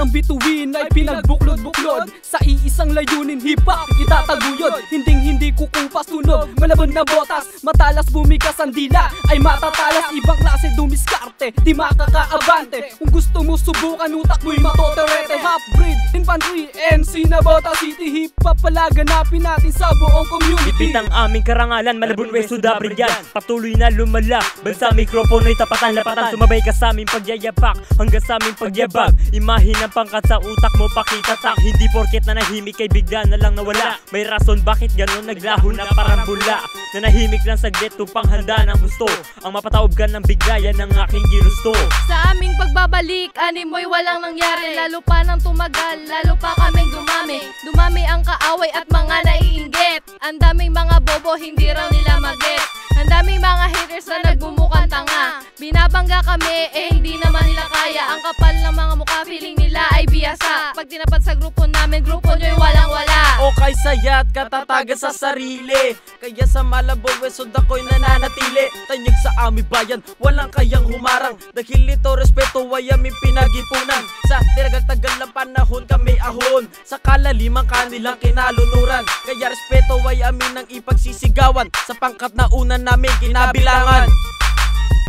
ng bituin ay pinagbuklod-buklod sa iisang layunin, hip-hop itataguyod. Hindi kukupas tunog, malabon na botas, matalas bumigas ang dila ay matatalas. Ibang klase dumiskarte, di makakaabante. Kung gusto mo subukan, utak mo'y matotorete. Half-breed, infantry, MC na Bota City. Hip-hop palaganapin natin sa buong community. Ipit ang aming karangalan, Malabon West Hood yan. Patuloy na lumala, bansa mikropono ay tapatan-lapatan. Sumabay ka sa aming pagyayapak, hanggang sa aming pagyabag. Imahin ang pangkat sa utak mo, pakitatak. Hindi porket na nahimik kay bigla na lang nawala. May rason bakit ganon naglaho na parang bula. Nanahimik lang saglit upang handa ng gusto. Ang mapataob ka ng bigla, yan ang aking ginusto. Sa aming pagbabalik, animoy walang nangyari. Lalo pa nang tumagal, lalo pa kaming dumami. Dumami ang kaaway at mga naiinggit. Ang daming mga bobo, hindi raw nila mag-get. Ang daming mga haters na nagbumukang tanga. Binabangga kami, hindi naman nila kaya. Ang kapal ng mga mukha, feeling nila ay biyasa. Pag tinapat sa grupo namin, grupo nyo'y walang-wala. Okay sayat, katataga sa sarili. Kaya sa Malabon West Hood ako'y nananatili. Tanyag sa aming bayan, walang kayang humarang. Dahil ito respeto ay aming pinag-ipunan. Sa tinagal-tagal na panahon kami ahon. Sa kalalimang kanilang kinalunuran. Kaya respeto ay amin ang ipagsisigawan. Sa pangkat na una namin kinabilangan.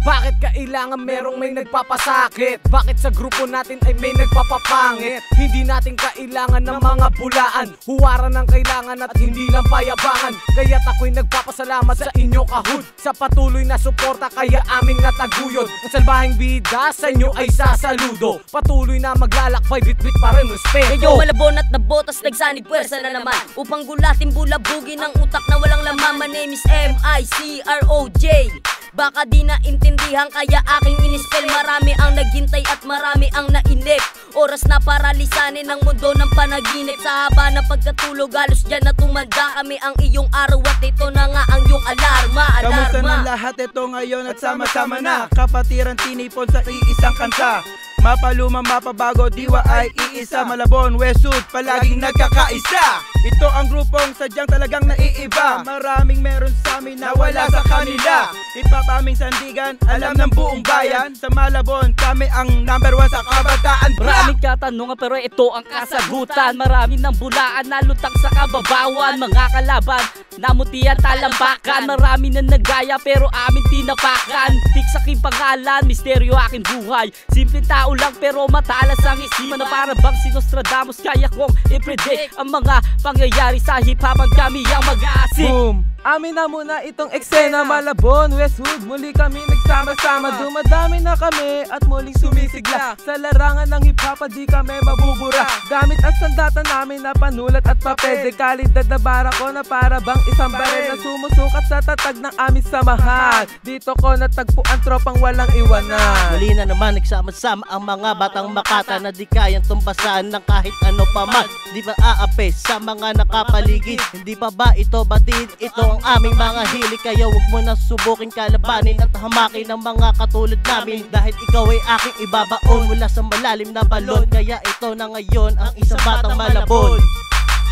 Bakit kailangan merong may nagpapasakit? Bakit sa grupo natin ay may nagpapapangit? Hindi natin kailangan ng mga bulaan. Huwaran ang kailangan at hindi lang payabangan. Kaya't ako'y nagpapasalamat sa inyo kahud, sa patuloy na suporta kaya aming nataguyod. Ang salbahing bida sa inyo ay sasaludo. Patuloy na maglalakbay, bit-bit pa rin respeto. Kayo Malabon at nabotas, nagsanib pwersa na naman upang gulatin bulabugin ang utak na walang laman. My name is MICROJ. Baka di na intindihan kaya aking inispell. Marami ang naghintay at marami ang nainip. Oras na paralisanin ang mundo ng panaginip. Sa haba ng pagkatulog halos dyan na tumanda kami. Ang iyong araw at ito na nga ang iyong alarma. Kamusta ng lahat ito ngayon at sama-sama na kapatiran tinipon sa iisang kanta. Mapaluma, mapabago, diwa ay iisa. Malabon West Hood, palaging nagkakaisa. Ito ang grupong sadyang talagang naiiba. Maraming meron sa amin na wala sa kanila. Hip-hop aming sandigan, alam ng buong bayan. Sa Malabon, kami ang #1 sa kabataan. Maraming katanungan pero ito ang kasagutan. Marami ng bulaan na lutang sa kababawan. Mga kalaban, namutian talambakan. Marami na nagaya pero amin tinapakan. Tiksaking pangalan, misteryo aking buhay. Simpleng tao lang pero matalas ang isipan. Na para bang si Nostradamus, kaya kong i-predict ang mga pangyayari sa hip-hopan. Kami ang mag-aasik. Boom! Amin na muna itong eksena. Malabon West Hood, muli kami nagsama-sama. Dumadami na kami at muling sumisigla. Sa larangan ng hip-hop di kami mabubura. Gamit at sandata namin na panulat at papel. Dekalidad na barako na para bang isang baril na sumusukat sa tatag ng aming samahan. Dito ko natagpuan tropang walang iwanan. Muli na naman nagsama-sama ang mga batang Makata na di kayang tumbasan ng kahit ano pa man. Di ba aape sa mga nakapaligid? Hindi pa ba ito batid? Ito ang aming mga hilig. Kaya wag mo na subukin kalabanin at hamakin ng mga katulad namin. Dahil ikaw ay aking ibabaon mula sa malalim na balon. Kaya ito na ngayon ang isang batang Malabon.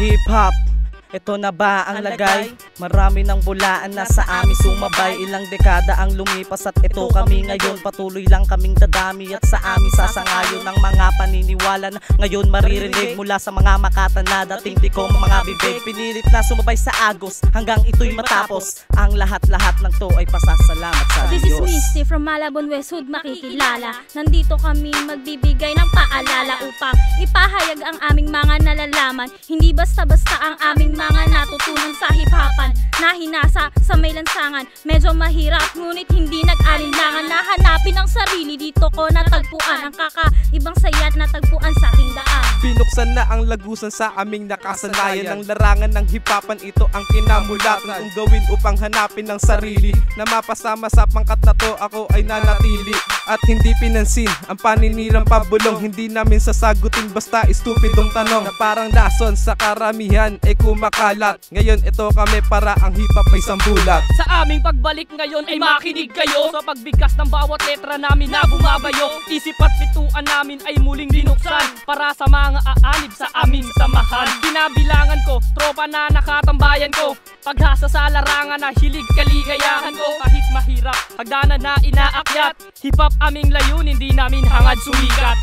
Hip-hop, ito na ba ang lagay? Marami ng bulaan na sa amin sumabay. Ilang dekada ang lumipas at ito kami ngayon. Patuloy lang kaming dadami at sa amin sasangayon ng mga paniniwala na ngayon maririnig mula sa mga Makata na dating di ko mga bibig. Pinilit na sumabay sa agos hanggang ito'y matapos. Ang lahat-lahat ng to ay pasasalamat sa Diyos. This is Misty from Malabon West Hood, makikilala. Nandito kami magbibigay ng paalala upang ipahayag ang aming mga nalalaman. Hindi basta-basta ang aming mga natutunan sa hip-hopan na hinasa sa may lansangan. Medyo mahirap ngunit hindi nag-alinlangan. Nahanapin ang sarili, dito ko natagpuan ang kakaibang sayat na tagpuan sa aking daan. Binuksan na ang lagusan sa aming nakasanayan. Ng larangan ng hip-hopan, ito ang kinamulatan kung gawin upang hanapin ang sarili. Na mapasama sa pangkat na to, ako ay nanatili at hindi pinansin ang paninirang pabulong. Hindi namin sasagutin basta estupidong tanong na parang dason sa karamihan ay kumakalat. Ngayon ito kami para ang hip-hop ay sambulat. Sa aming pagbalik ngayon ay makinig kayo sa pagbigkas ng bawat letra namin na bumabayo. Isip at bituan namin ay muling binuksan para sa mga aanib sa aming samahan. Binabilangan ko, tropa na nakatambayan ko. Paghasa sa larangan na hilig kaligayahan ko. Kahit mahirap, hagdanan na inaakyat. Hip-hop aming layunin, di namin hangad sumikat.